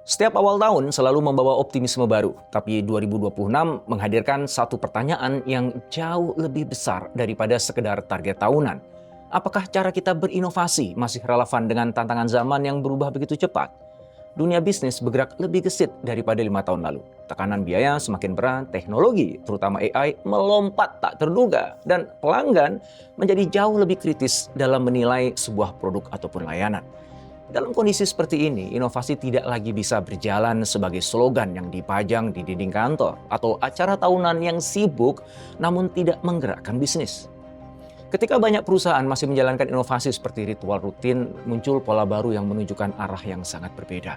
Setiap awal tahun selalu membawa optimisme baru, tapi 2026 menghadirkan satu pertanyaan yang jauh lebih besar daripada sekedar target tahunan. Apakah cara kita berinovasi masih relevan dengan tantangan zaman yang berubah begitu cepat? Dunia bisnis bergerak lebih gesit daripada 5 tahun lalu. Tekanan biaya semakin berat, teknologi, terutama AI, melompat tak terduga, dan pelanggan menjadi jauh lebih kritis dalam menilai sebuah produk ataupun layanan. Dalam kondisi seperti ini, inovasi tidak lagi bisa berjalan sebagai slogan yang dipajang di dinding kantor atau acara tahunan yang sibuk namun tidak menggerakkan bisnis. Ketika banyak perusahaan masih menjalankan inovasi seperti ritual rutin, muncul pola baru yang menunjukkan arah yang sangat berbeda.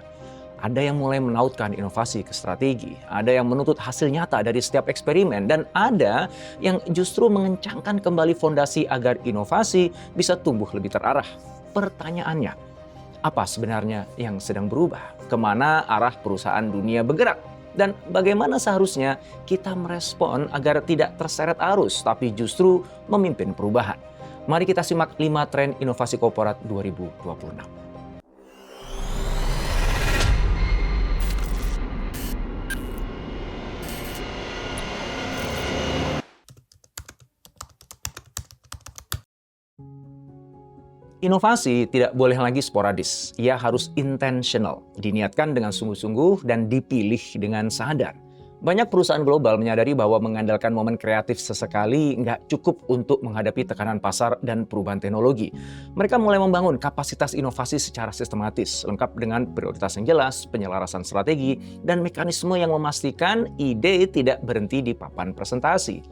Ada yang mulai menautkan inovasi ke strategi, ada yang menuntut hasil nyata dari setiap eksperimen, dan ada yang justru mengencangkan kembali fondasi agar inovasi bisa tumbuh lebih terarah. Pertanyaannya, apa sebenarnya yang sedang berubah? Kemana arah perusahaan dunia bergerak? Dan bagaimana seharusnya kita merespon agar tidak terseret arus, tapi justru memimpin perubahan? Mari kita simak 5 tren inovasi korporat 2026. Inovasi tidak boleh lagi sporadis, ia harus intentional, diniatkan dengan sungguh-sungguh dan dipilih dengan sadar. Banyak perusahaan global menyadari bahwa mengandalkan momen kreatif sesekali nggak cukup untuk menghadapi tekanan pasar dan perubahan teknologi. Mereka mulai membangun kapasitas inovasi secara sistematis, lengkap dengan prioritas yang jelas, penyelarasan strategi, dan mekanisme yang memastikan ide tidak berhenti di papan presentasi.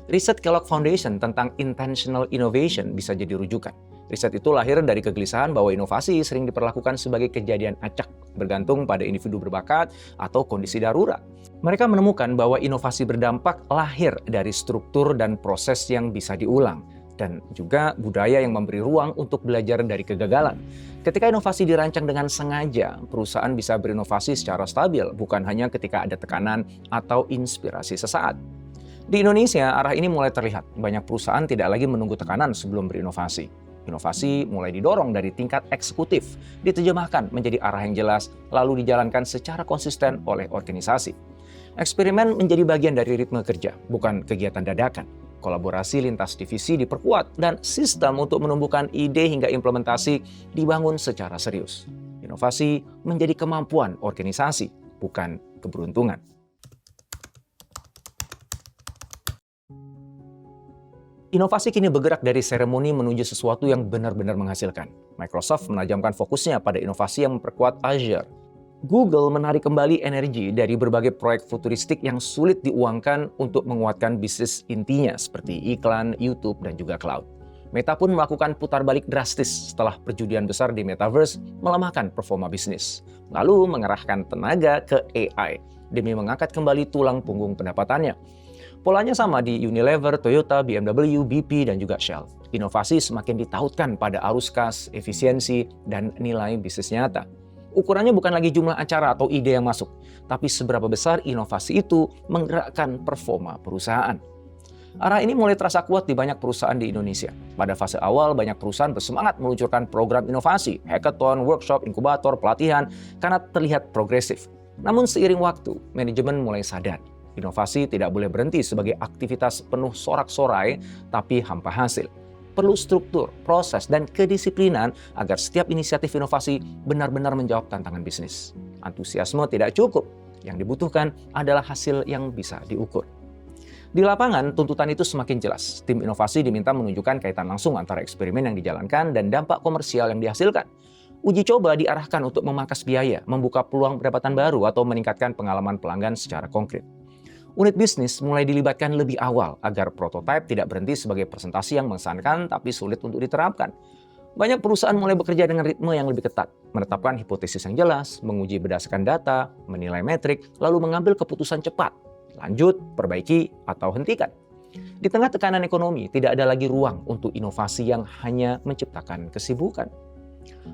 Riset Kellogg Foundation tentang intentional innovation bisa jadi rujukan. Riset itu lahir dari kegelisahan bahwa inovasi sering diperlakukan sebagai kejadian acak, bergantung pada individu berbakat atau kondisi darurat. Mereka menemukan bahwa inovasi berdampak lahir dari struktur dan proses yang bisa diulang, dan juga budaya yang memberi ruang untuk belajar dari kegagalan. Ketika inovasi dirancang dengan sengaja, perusahaan bisa berinovasi secara stabil, bukan hanya ketika ada tekanan atau inspirasi sesaat. Di Indonesia, arah ini mulai terlihat. Banyak perusahaan tidak lagi menunggu tekanan sebelum berinovasi. Inovasi mulai didorong dari tingkat eksekutif, diterjemahkan menjadi arah yang jelas, lalu dijalankan secara konsisten oleh organisasi. Eksperimen menjadi bagian dari ritme kerja, bukan kegiatan dadakan. Kolaborasi lintas divisi diperkuat, dan sistem untuk menumbuhkan ide hingga implementasi dibangun secara serius. Inovasi menjadi kemampuan organisasi, bukan keberuntungan. Inovasi kini bergerak dari seremoni menuju sesuatu yang benar-benar menghasilkan. Microsoft menajamkan fokusnya pada inovasi yang memperkuat Azure. Google menarik kembali energi dari berbagai proyek futuristik yang sulit diuangkan untuk menguatkan bisnis intinya seperti iklan, YouTube, dan juga cloud. Meta pun melakukan putar balik drastis setelah perjudian besar di Metaverse melemahkan performa bisnis. Lalu mengerahkan tenaga ke AI demi mengangkat kembali tulang punggung pendapatannya. Polanya sama di Unilever, Toyota, BMW, BP, dan juga Shell. Inovasi semakin ditautkan pada arus kas, efisiensi, dan nilai bisnis nyata. Ukurannya bukan lagi jumlah acara atau ide yang masuk, tapi seberapa besar inovasi itu menggerakkan performa perusahaan. Arah ini mulai terasa kuat di banyak perusahaan di Indonesia. Pada fase awal, banyak perusahaan bersemangat meluncurkan program inovasi, hackathon, workshop, inkubator, pelatihan, karena terlihat progresif. Namun seiring waktu, manajemen mulai sadar. Inovasi tidak boleh berhenti sebagai aktivitas penuh sorak-sorai, tapi hampa hasil. Perlu struktur, proses, dan kedisiplinan agar setiap inisiatif inovasi benar-benar menjawab tantangan bisnis. Antusiasme tidak cukup. Yang dibutuhkan adalah hasil yang bisa diukur. Di lapangan, tuntutan itu semakin jelas. Tim inovasi diminta menunjukkan kaitan langsung antara eksperimen yang dijalankan dan dampak komersial yang dihasilkan. Uji coba diarahkan untuk memangkas biaya, membuka peluang pendapatan baru, atau meningkatkan pengalaman pelanggan secara konkret. Unit bisnis mulai dilibatkan lebih awal agar prototipe tidak berhenti sebagai presentasi yang mengesankan tapi sulit untuk diterapkan. Banyak perusahaan mulai bekerja dengan ritme yang lebih ketat, menetapkan hipotesis yang jelas, menguji berdasarkan data, menilai metrik, lalu mengambil keputusan cepat, lanjut, perbaiki, atau hentikan. Di tengah tekanan ekonomi, tidak ada lagi ruang untuk inovasi yang hanya menciptakan kesibukan.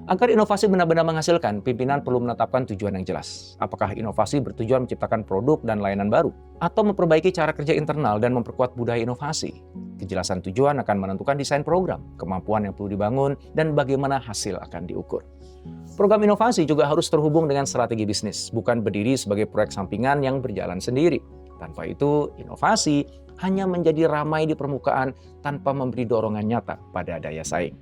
Agar inovasi benar-benar menghasilkan, pimpinan perlu menetapkan tujuan yang jelas. Apakah inovasi bertujuan menciptakan produk dan layanan baru, atau memperbaiki cara kerja internal dan memperkuat budaya inovasi? Kejelasan tujuan akan menentukan desain program, kemampuan yang perlu dibangun, dan bagaimana hasil akan diukur. Program inovasi juga harus terhubung dengan strategi bisnis, bukan berdiri sebagai proyek sampingan yang berjalan sendiri. Tanpa itu, inovasi hanya menjadi ramai di permukaan tanpa memberi dorongan nyata pada daya saing.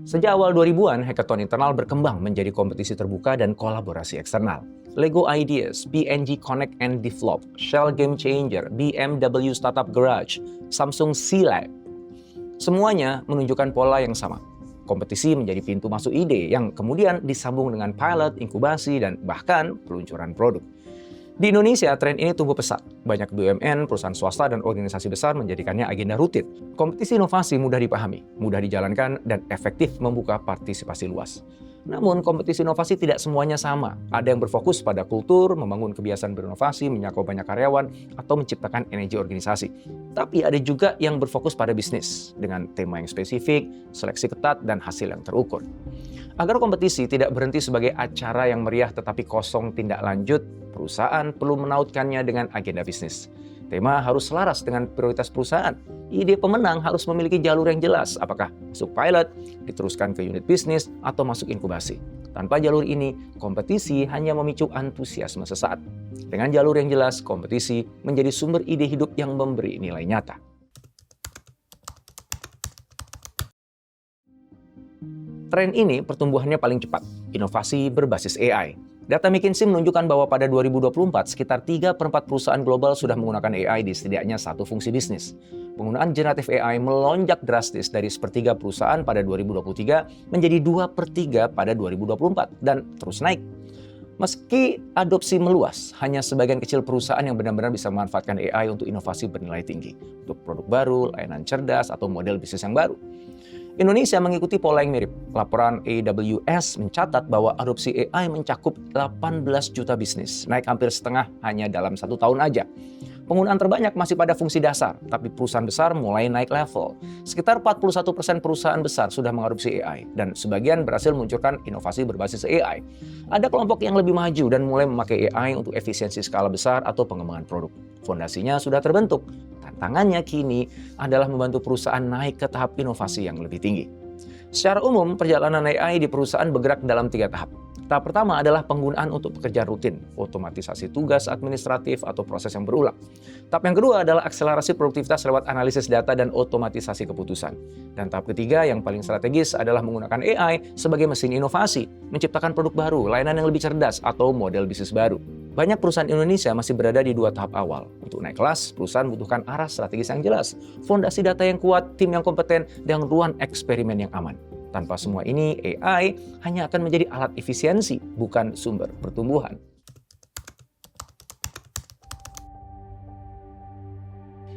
Sejak awal 2000-an, hackathon internal berkembang menjadi kompetisi terbuka dan kolaborasi eksternal. Lego Ideas, P&G Connect and Develop, Shell Game Changer, BMW Startup Garage, Samsung C-Lab. Semuanya menunjukkan pola yang sama. Kompetisi menjadi pintu masuk ide yang kemudian disambung dengan pilot, inkubasi, dan bahkan peluncuran produk. Di Indonesia, tren ini tumbuh pesat. Banyak BUMN, perusahaan swasta, dan organisasi besar menjadikannya agenda rutin. Kompetisi inovasi mudah dipahami, mudah dijalankan, dan efektif membuka partisipasi luas. Namun, kompetisi inovasi tidak semuanya sama. Ada yang berfokus pada kultur, membangun kebiasaan berinovasi, menyangkau banyak karyawan, atau menciptakan energi organisasi. Tapi ada juga yang berfokus pada bisnis, dengan tema yang spesifik, seleksi ketat, dan hasil yang terukur. Agar kompetisi tidak berhenti sebagai acara yang meriah tetapi kosong tindak lanjut, perusahaan perlu menautkannya dengan agenda bisnis. Tema harus selaras dengan prioritas perusahaan. Ide pemenang harus memiliki jalur yang jelas, apakah masuk pilot, diteruskan ke unit bisnis, atau masuk inkubasi. Tanpa jalur ini, kompetisi hanya memicu antusiasme sesaat. Dengan jalur yang jelas, kompetisi menjadi sumber ide hidup yang memberi nilai nyata. Tren ini pertumbuhannya paling cepat, inovasi berbasis AI. Data McKinsey menunjukkan bahwa pada 2024, sekitar 3/4 perusahaan global sudah menggunakan AI di setidaknya satu fungsi bisnis. Penggunaan generatif AI melonjak drastis dari 1/3 perusahaan pada 2023 menjadi 2/3 pada 2024 dan terus naik. Meski adopsi meluas, hanya sebagian kecil perusahaan yang benar-benar bisa memanfaatkan AI untuk inovasi bernilai tinggi, untuk produk baru, layanan cerdas, atau model bisnis yang baru. Indonesia mengikuti pola yang mirip. Laporan AWS mencatat bahwa adopsi AI mencakup 18 juta bisnis, naik hampir setengah hanya dalam 1 tahun aja. Penggunaan terbanyak masih pada fungsi dasar, tapi perusahaan besar mulai naik level. Sekitar 41% perusahaan besar sudah mengadopsi AI, dan sebagian berhasil meluncurkan inovasi berbasis AI. Ada kelompok yang lebih maju dan mulai memakai AI untuk efisiensi skala besar atau pengembangan produk. Fondasinya sudah terbentuk. Tantangannya kini adalah membantu perusahaan naik ke tahap inovasi yang lebih tinggi. Secara umum, perjalanan AI di perusahaan bergerak dalam 3 tahap. Tahap pertama adalah penggunaan untuk pekerjaan rutin, otomatisasi tugas administratif atau proses yang berulang. Tahap yang kedua adalah akselerasi produktivitas lewat analisis data dan otomatisasi keputusan. Dan tahap ketiga yang paling strategis adalah menggunakan AI sebagai mesin inovasi, menciptakan produk baru, layanan yang lebih cerdas, atau model bisnis baru. Banyak perusahaan Indonesia masih berada di 2 tahap awal. Untuk naik kelas, perusahaan membutuhkan arah strategis yang jelas, fondasi data yang kuat, tim yang kompeten, dan ruang eksperimen yang aman. Tanpa semua ini, AI hanya akan menjadi alat efisiensi, bukan sumber pertumbuhan.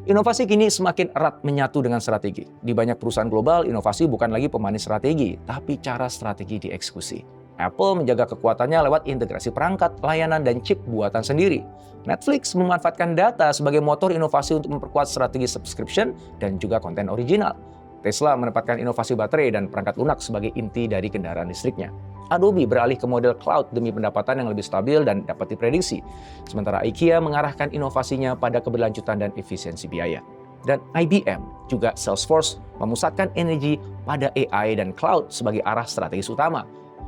Inovasi kini semakin erat menyatu dengan strategi. Di banyak perusahaan global, inovasi bukan lagi pemanis strategi, tapi cara strategi dieksekusi. Apple menjaga kekuatannya lewat integrasi perangkat, layanan, dan chip buatan sendiri. Netflix memanfaatkan data sebagai motor inovasi untuk memperkuat strategi subscription dan juga konten original. Tesla menempatkan inovasi baterai dan perangkat lunak sebagai inti dari kendaraan listriknya. Adobe beralih ke model cloud demi pendapatan yang lebih stabil dan dapat diprediksi. Sementara IKEA mengarahkan inovasinya pada keberlanjutan dan efisiensi biaya. Dan IBM, juga Salesforce, memusatkan energi pada AI dan cloud sebagai arah strategis utama.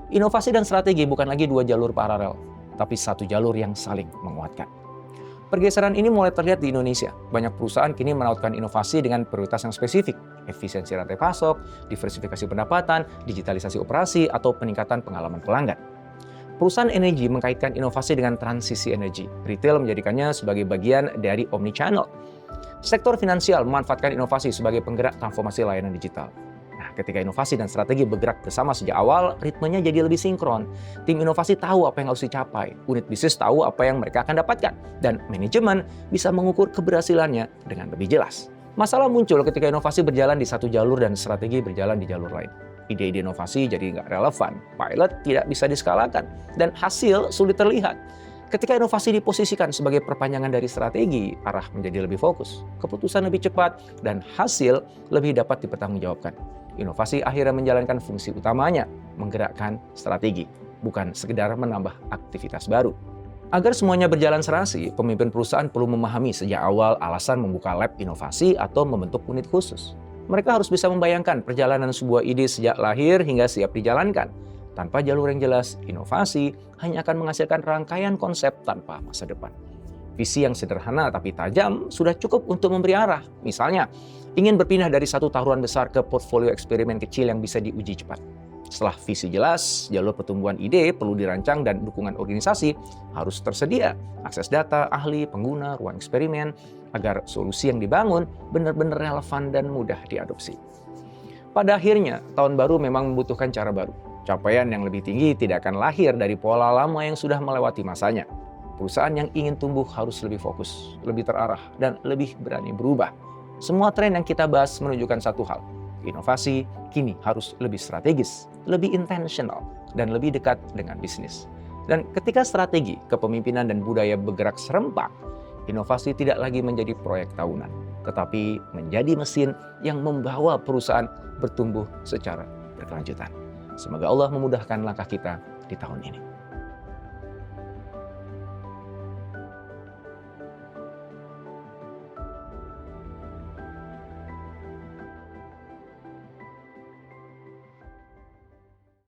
Inovasi dan strategi bukan lagi 2 jalur paralel, tapi 1 jalur yang saling menguatkan. Pergeseran ini mulai terlihat di Indonesia. Banyak perusahaan kini menautkan inovasi dengan prioritas yang spesifik, efisiensi rantai pasok, diversifikasi pendapatan, digitalisasi operasi, atau peningkatan pengalaman pelanggan. Perusahaan energi mengkaitkan inovasi dengan transisi energi. Retail menjadikannya sebagai bagian dari omnichannel. Sektor finansial memanfaatkan inovasi sebagai penggerak transformasi layanan digital. Ketika inovasi dan strategi bergerak bersama sejak awal, ritmenya jadi lebih sinkron. Tim inovasi tahu apa yang harus dicapai, unit bisnis tahu apa yang mereka akan dapatkan, dan manajemen bisa mengukur keberhasilannya dengan lebih jelas. Masalah muncul ketika inovasi berjalan di satu jalur dan strategi berjalan di jalur lain. Ide-ide inovasi jadi nggak relevan, pilot tidak bisa diskalakan, dan hasil sulit terlihat. Ketika inovasi diposisikan sebagai perpanjangan dari strategi, arah menjadi lebih fokus, keputusan lebih cepat, dan hasil lebih dapat dipertanggungjawabkan. Inovasi akhirnya menjalankan fungsi utamanya, menggerakkan strategi, bukan sekedar menambah aktivitas baru. Agar semuanya berjalan serasi, pemimpin perusahaan perlu memahami sejak awal alasan membuka lab inovasi atau membentuk unit khusus. Mereka harus bisa membayangkan perjalanan sebuah ide sejak lahir hingga siap dijalankan. Tanpa jalur yang jelas, inovasi hanya akan menghasilkan rangkaian konsep tanpa masa depan. Visi yang sederhana tapi tajam sudah cukup untuk memberi arah. Misalnya, ingin berpindah dari satu taruhan besar ke portfolio eksperimen kecil yang bisa diuji cepat. Setelah visi jelas, jalur pertumbuhan ide perlu dirancang dan dukungan organisasi harus tersedia. Akses data, ahli, pengguna, ruang eksperimen, agar solusi yang dibangun benar-benar relevan dan mudah diadopsi. Pada akhirnya, tahun baru memang membutuhkan cara baru. Capaian yang lebih tinggi tidak akan lahir dari pola lama yang sudah melewati masanya. Perusahaan yang ingin tumbuh harus lebih fokus, lebih terarah, dan lebih berani berubah. Semua tren yang kita bahas menunjukkan satu hal. Inovasi kini harus lebih strategis, lebih intentional, dan lebih dekat dengan bisnis. Dan ketika strategi, kepemimpinan, dan budaya bergerak serempak, inovasi tidak lagi menjadi proyek tahunan, tetapi menjadi mesin yang membawa perusahaan bertumbuh secara berkelanjutan. Semoga Allah memudahkan langkah kita di tahun ini.